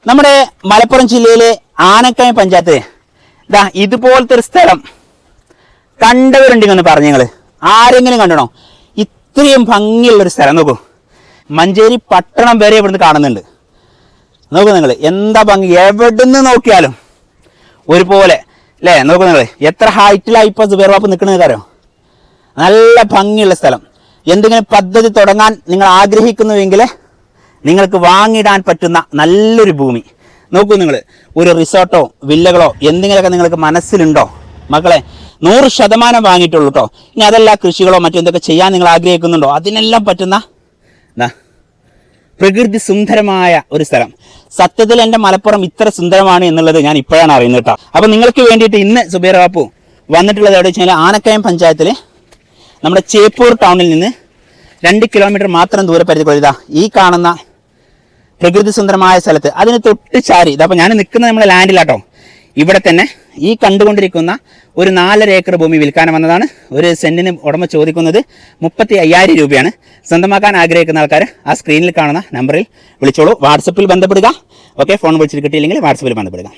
നമ്മുടെ മലപ്പുറം ജില്ലയിലെ ആനക്കയം പഞ്ചായത്ത് ഇതാ ഇതുപോലത്തെ ഒരു സ്ഥലം കണ്ടവരുണ്ടെന്ന് പറഞ്ഞു. നിങ്ങൾ ആരെങ്കിലും കണ്ടണോ? ഇത്രയും ഭംഗിയുള്ളൊരു സ്ഥലം നോക്കൂ. മഞ്ചേരി പട്ടണം വരെ ഇവിടുന്ന് കാണുന്നുണ്ട്. നോക്കൂ നിങ്ങൾ, എന്താ ഭംഗി. എവിടുന്ന് നോക്കിയാലും ഒരുപോലെ അല്ലേ? നോക്കൂ നിങ്ങൾ, എത്ര ഹൈറ്റിലായി ഇപ്പോൾ സുബൈർ ബാപ്പു നിൽക്കുന്നത് അറിയോ? നല്ല ഭംഗിയുള്ള സ്ഥലം. എന്തെങ്കിലും പദ്ധതി തുടങ്ങാൻ നിങ്ങൾ ആഗ്രഹിക്കുന്നുവെങ്കിൽ നിങ്ങൾക്ക് വാങ്ങിയിടാൻ പറ്റുന്ന നല്ലൊരു ഭൂമി. നോക്കൂ നിങ്ങൾ, ഒരു റിസോർട്ടോ വില്ലകളോ എന്തെങ്കിലുമൊക്കെ നിങ്ങൾക്ക് മനസ്സിലുണ്ടോ മക്കളെ? 100% വാങ്ങിയിട്ടുള്ളൂ കേട്ടോ. ഇനി അതല്ല, കൃഷികളോ മറ്റെന്തൊക്കെ ചെയ്യാൻ നിങ്ങൾ ആഗ്രഹിക്കുന്നുണ്ടോ, അതിനെല്ലാം പറ്റുന്ന പ്രകൃതി സുന്ദരമായ ഒരു സ്ഥലം. സത്യത്തിൽ എൻ്റെ മലപ്പുറം ഇത്ര സുന്ദരമാണ് എന്നുള്ളത് ഞാൻ ഇപ്പോഴാണ് അറിയുന്നത് കേട്ടോ. അപ്പോൾ നിങ്ങൾക്ക് വേണ്ടിയിട്ട് ഇന്ന് സുബൈർ ബാപ്പു വന്നിട്ടുള്ളത് എവിടെ വെച്ചാൽ ആനക്കയം പഞ്ചായത്തിൽ നമ്മുടെ ചേപ്പൂർ ടൗണിൽ നിന്ന് 2 കിലോമീറ്റർ മാത്രം ദൂരപരിധിക്കുള്ള ഈ കാണുന്ന പ്രകൃതി സുന്ദരമായ സ്ഥലത്ത് അതിന് തൊട്ട് ചാരി ഇതപ്പോൾ ഞാൻ നിൽക്കുന്നത് നമ്മുടെ ലാൻഡിലാട്ടോ. ഇവിടെ തന്നെ ഈ കണ്ടുകൊണ്ടിരിക്കുന്ന ഒരു 4.5 ഏക്കർ ഭൂമി വിൽക്കാൻ വന്നതാണ്. ഒരു സെന്റിന് ഉടമ ചോദിക്കുന്നത് 35,000 രൂപയാണ്. സ്വന്തമാക്കാൻ ആഗ്രഹിക്കുന്ന ആൾക്കാർ ആ സ്ക്രീനിൽ കാണുന്ന നമ്പറിൽ വിളിച്ചോളൂ. വാട്സപ്പിൽ ബന്ധപ്പെടുക. ഓക്കെ, ഫോൺ വിളിച്ചിട്ട് കിട്ടിയില്ലെങ്കിൽ വാട്സപ്പിൽ ബന്ധപ്പെടുക.